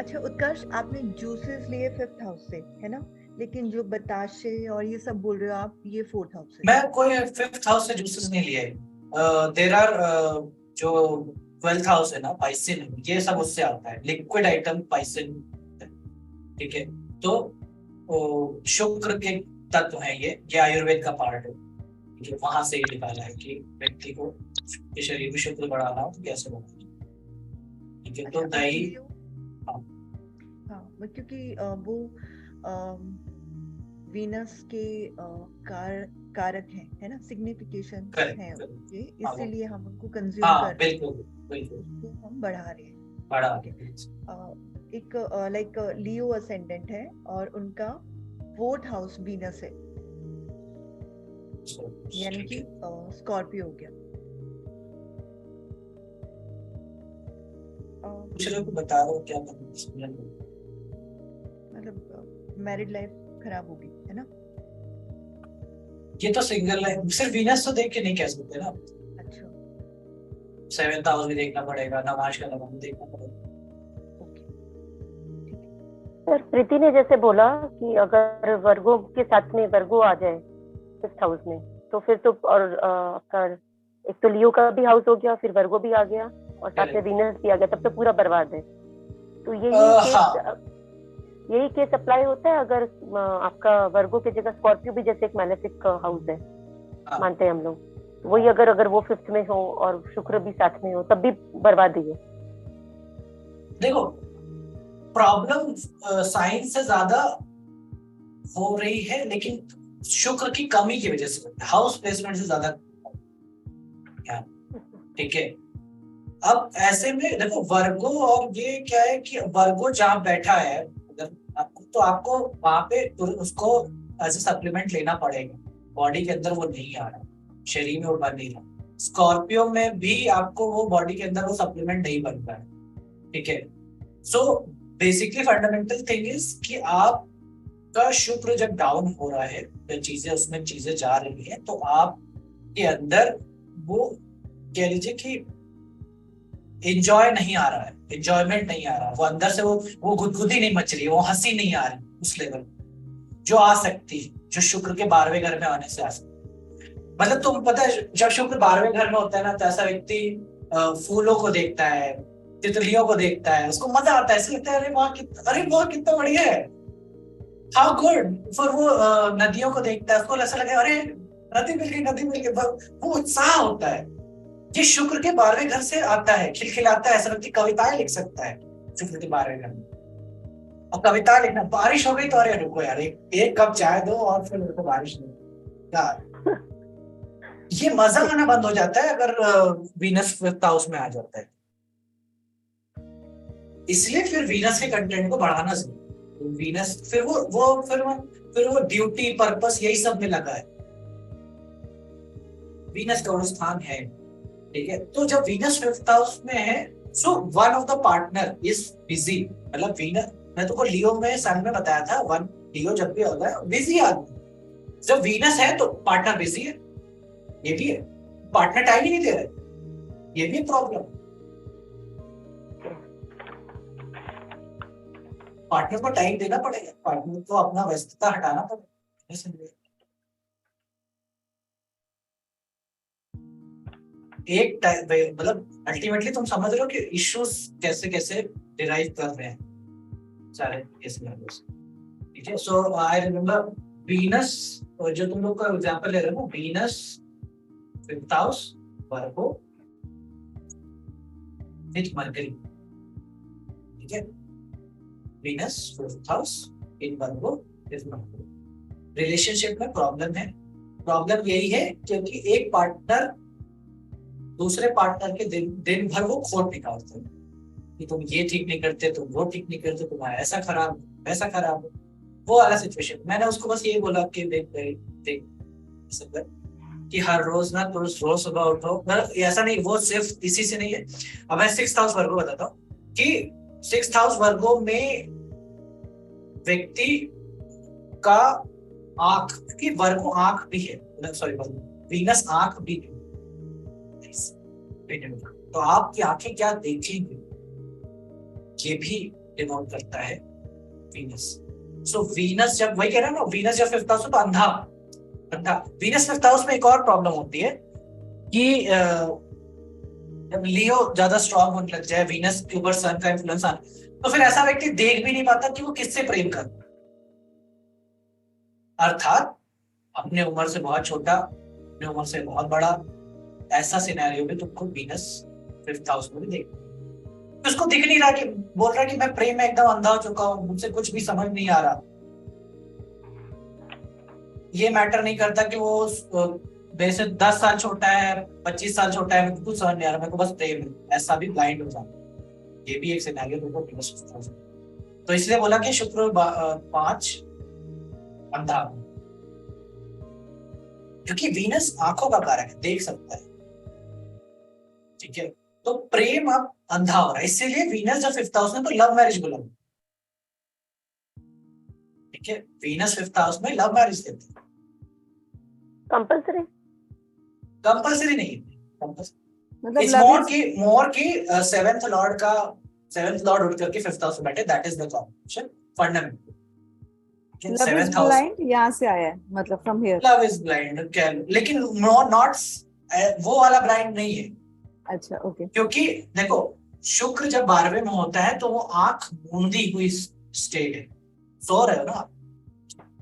अच्छा उत्कर्ष, आपने जूसेस लिए फिफ्थ हाउस से, है ना? लेकिन जो बताशे और ये सब बोल रहे हो आप, ये फोर्थ हाउस से। मैं कोई फिफ्थ हाउस से जूसेस नहीं लिए। देर आर जो ट्वेल्थ हाउस है ना, पाइसिन, ये सब उससे आता है, लिक्विड आइटम पाइसिन। ठीक है। तो शुक्र के तत्व है ये आयुर्वेद का पार्ट है, जो वहां से ये निकाला है कि व्यक्ति को के शरीर में शुक्र बढ़ाना हो तो कैसे बढ़ाना। ठीक है, तो अच्छा, अब दही। लियो। हाँ, हाँ, क्योंकि वो वीनस के कारक हैं, है ना? सिग्निफिकेशन है करेक्ट। उसके, हाँ वो, इसीलिए हम उनको कंज्यूम हाँ कर रहे हैं, बिल्कुल बिल्कुल, उसको हम बढ़ा रहे हैं। बड़ा। ठीक है। एक लाइक लियो असेंडेंट है और उनका फोर्थ हाउस वीनस है, यानी ठीक कि है। स्कॉर्पियो हो गया। दूसरे को बता रहा हूँ क्या करना है। मतलब मैरिड लाइफ खराब होगी, है ना? ये तो सिंगल है, सिर्फ वीनस तो देख के नहीं कह सकते ना। अच्छा, सेवेंथ हाउस भी देखना पड़ेगा, नवाज का लगन देखना पड़ेगा। ओके, ठीक है। सर प्रीति ने जैसे बोला कि अगर वर्गो के साथ में वर्गो आ जाए फिफ्थ हाउस में, तो फिर तो और आपका एक तो लियो का भी हाउस हो गया, फिर वर्गो भी आ गया और साथ में वीनस भी आ गया, तब तो पूरा बर्बाद है। तो हाँ यही केस अप्लाई होता है अगर आपका वर्गो की जगह स्कॉर्पियो भी जैसे एक मैलेफिक हाउस है, हाँ। मानते हैं हम लोग, तो वही अगर वो फिफ्थ में हो और शुक्र भी साथ में हो तब भी बर्बादी है। देखो, प्रॉब्लम साइंस से ज्यादा हो रही है, लेकिन शुक्र की कमी की वजह से, हाउस प्लेसमेंट से ज्यादा। ठीक है। अब ऐसे में देखो, वर्गो और ये क्या है कि वर्गो जहां बैठा है, अगर आपको, तो आपको वहां पे उसको एज ए सप्लीमेंट लेना पड़ेगा। बॉडी के अंदर वो नहीं आ रहा, शरीर में वो बन नहीं रहा। स्कॉर्पियो में भी आपको वो बॉडी के अंदर वो सप्लीमेंट नहीं बन रहा है। ठीक है। So basically fundamental thing is कि आपका शुक्र जब डाउन हो रहा है, जब चीजें उसमें चीजें जा रही है, तो आप के अंदर वो, कह लीजिए कि एंजॉय नहीं आ रहा है, एंजॉयमेंट नहीं आ रहा, वो अंदर से वो गुदगुदी नहीं मच रही है, वो हंसी नहीं आ रही उस लेवल जो आ सकती है, जो शुक्र के 12वें घर में आने से आ सकती है। मतलब तुम पता है, जब शुक्र 12वें घर में होता है ना, तो ऐसा व्यक्ति फूलों को देखता है, तितलियों को देखता है, उसको मजा आता है, ऐसा लगता है अरे वाह कितना बढ़िया है, हाउ गुड। फिर वो नदियों को देखता है, उसको ऐसा लगे अरे नदी मिल गई, नदी मिल गई, वो उत्साह होता है। ये शुक्र के 12वें घर से आता है, खिलखिलाता है, ऐसा व्यक्ति कविताएं लिख सकता है शुक्र के 12वें घर में। और कविता लिखना, बारिश हो गई तो अरे रुको यार, एक कप चाय दो और फिर मेरे को बारिश नहीं यार, ये मजा आना बंद हो जाता है अगर वीनस फिफ्थ हाउस में आ जाता है। इसलिए फिर वीनस के कंटेंट को बढ़ाना जरूरी। वीनस फिर वो ड्यूटी पर्पस यही सब में लगा है, वीनस का वो स्थान है। ठीक है। तो जब वीनस फिफ्थ हाउस में है, so one of the partner is busy. मतलब वीनस, मैं तुमको लियो में सन में बताया था, वन लियो जब भी होता है बिजी आदमी, जब वीनस है तो पार्टनर बिजी है, ये भी है, पार्टनर टाइम ही नहीं दे रहे, ये भी प्रॉब्लम। पार्टनर को टाइम देना पड़ेगा, पार्टनर को अपना व्यस्तता हटाना पड़ेगा। एक टाइम मतलब अल्टीमेटली तुम समझ रहे हो कि इश्यूज कैसे कैसे डिराइव कर रहे हैं सारे इस लेवल से। ठीक है। सो आई रिमेम्बर वीनस, जो तुम लोग का एग्जांपल ले रहे हो, Venus fifth house Virgo with mercury. ठीक है। Venus fifth house in Virgo with mercury. Relationship में प्रॉब्लम है, प्रॉब्लम यही है क्योंकि एक पार्टनर दूसरे पार्टनर के दिन दिन भर वो खोट निकालते हैं कि तुम ये ठीक नहीं करते, तुम वो ठीक नहीं करते, तुम्हारा ऐसा खराब वैसा खराब, वो वाला सिचुएशन। मैंने उसको बस यही बोला कि देख देख कि हर रोज ना तो रोज सुबह उठो, मतलब ऐसा नहीं, वो सिर्फ इसी से नहीं है। अब मैं सिक्स्थ हाउस वर्गो बताता हूँ कि सिक्स्थ हाउस वर्गो में व्यक्ति का आंख की, वर्गो आंख भी है, सॉरी वीनस आंख भी है, तो आपकी आंखें क्या देखेंगे ये भी डिनोट करता है वीनस। सो वीनस जब, वही कह रहा है ना, वीनस जब फिफ्थ हाउस में, तो अंधा अंधा। वीनस फिफ्थ हाउस में एक और प्रॉब्लम होती है कि जब लियो ज्यादा स्ट्रांग होने लग जाए, वीनस के ऊपर सन का इन्फ्लुएंस आना, तो फिर ऐसा व्यक्ति देख भी नहीं पाता कि वो किससे प्रेम कर, अर्थात अपने उम्र से बहुत छोटा, अपने उम्र से बहुत बड़ा, ऐसा सिनेरियो भी तुमको वीनस फिफ्थ हाउस में भी देख, उसको दिख नहीं रहा कि बोल रहा है कि मैं प्रेम में एकदम अंधा हो चुका हूं, मुझसे कुछ भी समझ नहीं आ रहा। ये मैटर नहीं करता कि वो मेरे से 10 साल छोटा है, 25 साल छोटा है, मेरे को कुछ समझ नहीं आ रहा, मेरे को बस प्रेम है, ऐसा भी ब्लाइंड हो जाता। ये भी एक सिनेरियो देखो वीनस फिफ्थ हाउस में। तो इसलिए बोला कि शुक्र 5 अंधा, क्योंकि वीनस आंखों का कारक है, देख सकता है, ठीक है। तो प्रेम अब अंधा हो रहा है, इसीलिए वीनस जब फिफ्थ हाउस में, तो लव मैरिज बोला, ठीक है। वीनस फिफ्थ हाउस में लव मैरिज देते हैं, कंपल्सरी कंपल्सरी नहीं है, मतलब इट्स मोर की सेवेंथ लॉर्ड उठ करके फिफ्थ हाउस में बैठे, that is the combination fundamental. Love is seventh house, blind यहाँ से आया है, मतलब from here. Love is blind, लेकिन नॉट वो वाला ब्लाइंड नहीं है। अच्छा, ओके। क्योंकि देखो, शुक्र जब 12वें में होता है तो वो आंख मूंदी हुई स्टेट है, सो रहे हो ना आप,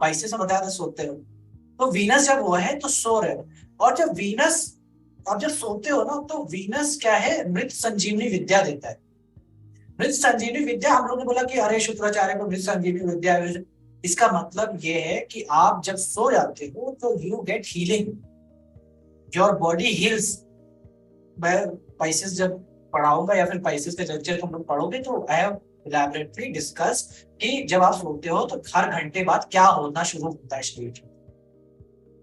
पाइसेस में बताया था सोते हो, तो वीनस जब वो है तो सो रहे हो। और जब वीनस, और जब सोते हो ना, तो वीनस क्या है, मृत संजीवनी विद्या देता है। मृत संजीवनी विद्या, हम लोग ने बोला कि अरे शुक्राचार्य को मृत संजीवनी विद्या, इसका मतलब ये है कि आप जब सो जाते हो तो you get healing, your body heels. मैं पाइसेस जब पढ़ाऊंगा या फिर पाइसेस के लेक्चर तुम लोग पढ़ोगे तो आई हैव इलैबोरेटली डिस्कस कि जब आप सोते हो तो हर घंटे बाद क्या होना शुरू होता है शरीर में,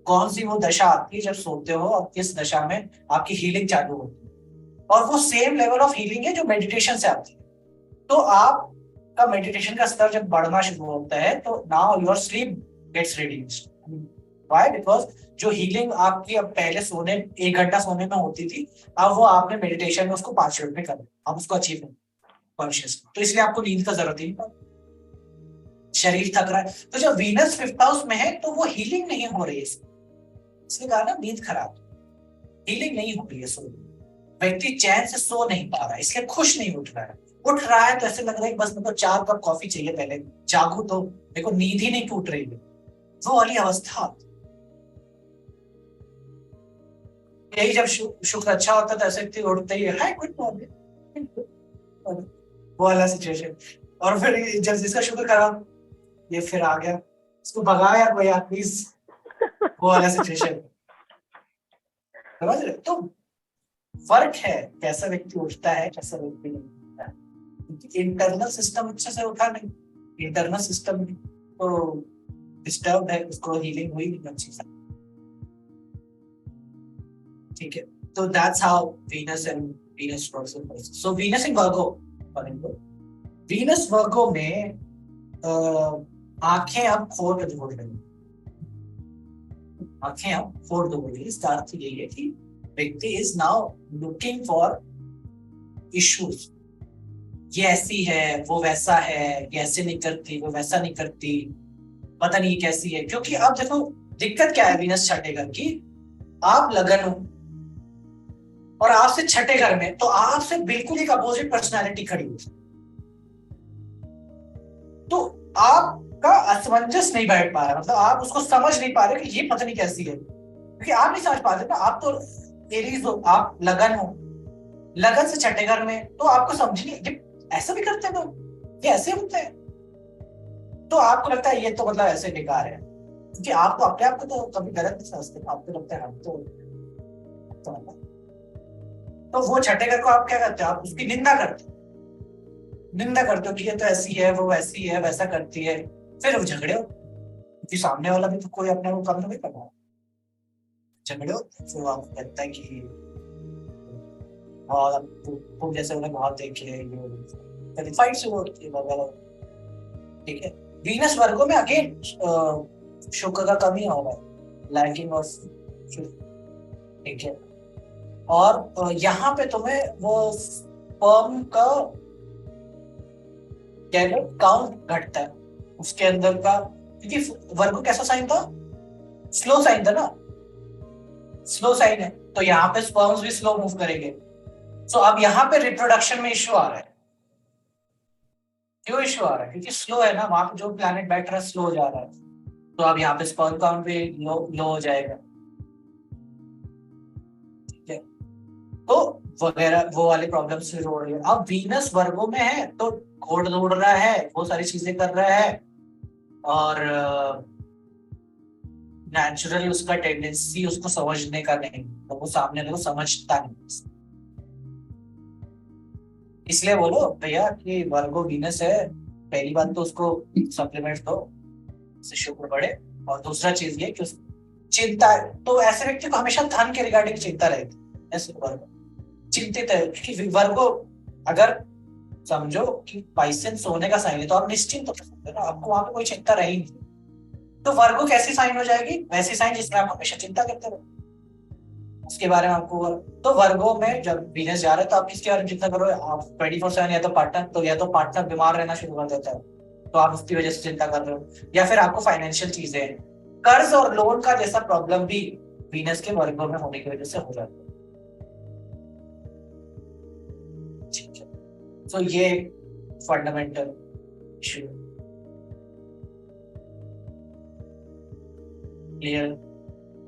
कौन सी वो दशा आती है जब सोते हो और किस दशा में आपकी हीलिंग चालू होती है। और वो सेम लेवल ऑफ हीलिंग है जो मेडिटेशन से आती है। तो आपका मेडिटेशन का स्तर जब बढ़ना शुरू होता है तो now your sleep gets reduced. Why? Because जो हीलिंग आपकी अब पहले सोने 1 घंटा सोने में होती थी, अब वो आपने मेडिटेशन में उसको 5 मिनट में कर दिया, आप उसको अचीव कॉन्शियस। तो इसलिए आपको नींद का जरूरत ही नहीं, शरीर थक रहा है। तो जब वीनस फिफ्थ हाउस में है तो वो हीलिंग नहीं हो रही है, इसलिए कहा ना नींद खराब, हीलिंग नहीं हो रही है, सो व्यक्ति चैन से सो नहीं पा रहा है, इसलिए खुश नहीं उठ रहा है। उठ रहा है तो ऐसे लग रहा है बस मेरे को 4 कप कॉफी चाहिए, पहले जागू तो मेरे को नींद ही नहीं टूट रही है, वो वाली अवस्था। यही जब शुक्र अच्छा होता है तो ऐसे व्यक्ति उठते ही है गुड मॉर्निंग, वो वाला सिचुएशन। और फिर जब जिसका शुक्र खराब, ये फिर आ गया, इसको भगाओ यार कोई यार प्लीज, वो वाला सिचुएशन, समझ रहे? तो फर्क है कैसा व्यक्ति उठता है, कैसा व्यक्ति नहीं उठता है, क्योंकि इंटरनल सिस्टम अच्छे से उठा नहीं, इंटरनल सिस्टम तो डिस्टर्ब है, उसको हीलिंग हुई नहीं अच्छी से, ठीक है। तो that's how Venus and Venus works in person. So Venus in Virgo, Venus Virgo में आंखें अब खोल ढूंढ रही, आंखें अब खोल ढूंढ रही। इसका अर्थ यही है कि व्यक्ति is now looking for issues, ये ऐसी है, वो वैसा है, ये ऐसे नहीं करती, वो वैसा नहीं करती, पता नहीं कैसी है। क्योंकि अब देखो दिक्कत क्या है वीनस छठे घर की, आप लगन हो और आपसे छठे घर में, तो आपसे बिल्कुल एक अपोजिट पर्सनालिटी खड़ी हो, तो आपका असमंजस नहीं बैठ पा रहा, मतलब आप उसको समझ नहीं पा रहे कि ये पता नहीं कैसी है, क्योंकि आप नहीं समझ पाते ना, आप तो एरीज हो, आप लगन हो, लगन से छठे घर में, तो आपको समझ नहीं ऐसा भी करते हैं लोग, ये ऐसे होते हैं, तो आपको लगता है ये तो मतलब ऐसे बेकार है, क्योंकि आप तो अपने आप को तो कभी गलत नहीं समझते, आपको लगता है हम तो वो छठे घर को आप क्या करते हो, आप उसकी निंदा करते हो कि ये तो ऐसी है, वो वैसी है, वैसा करती है, फिर झगड़े हो, क्योंकि सामने वाला भी तो कोई अपने को कम नहीं कर रहा, झगड़े हो, तो आपको लगता है कि तुम जैसे उन्हें बहुत देखे, ये फाइट से होती है, ठीक है। वीनस वर्गो में अगेन शुक्र का कमी होगा, लैकिंग ऑफ, ठीक है। और यहाँ पे तुम्हें वो स्पर्म का क्या है, काउंट घटता है उसके अंदर का, क्योंकि वर्गो कैसा साइन था, स्लो साइन था ना, स्लो साइन है, तो यहाँ पे स्पर्म्स भी स्लो मूव करेंगे। सो अब यहाँ पे रिप्रोडक्शन में इश्यू आ रहा है। क्यों इश्यू आ रहा है? क्योंकि स्लो है ना, वहां पे जो प्लैनेट बैठ रहा है स्लो जा रहा है, तो अब यहाँ पे स्पर्म काउंट भी लो हो जाएगा। ठीक है, तो वगैरह वो वाली प्रॉब्लम शुरू हो रही है। अब वीनस वर्गो में है तो घोड़ दौड़ रहा है, वो सारी चीजें कर रहा है, और नेचुरल उसका टेंडेंसी उसको समझने का नहीं, तो वो सामने वाले को समझता नहीं। इसलिए बोलो भैया कि वर्गो वीनस है, पहली बात तो उसको सप्लीमेंट दो, उससे शुक्र बढ़े, और दूसरा चीज ये कि उस चिंता, तो ऐसे व्यक्ति को हमेशा धन के रिगार्डिंग चिंता रहती है। ऐसे वर्गो चिंतित है कि वर्गो, अगर समझो कि पाइसेन सोने का साइन है तो आप निश्चिंत हो सकते हो ना, आपको वहां पे कोई चिंता रही नहीं। तो वर्गो कैसी साइन हो जाएगी? वैसी साइन जिसमें आप हमेशा चिंता करते रहो उसके बारे में। आपको तो वर्गो में जब वीनस जा रहा है तो आप किसके बारे में चिंता करो? आप 24/7 या तो पार्टनर, तो या तो पार्टनर बीमार रहना शुरू कर देता है तो आप उसकी वजह से चिंता कर रहे हो, या फिर आपको फाइनेंशियल चीजें, कर्ज और लोन का जैसा प्रॉब्लम भी वीनस के वर्गो में होने की वजह से हो जाता है। ठीक है, तो ये फंडामेंटल इशू क्लियर।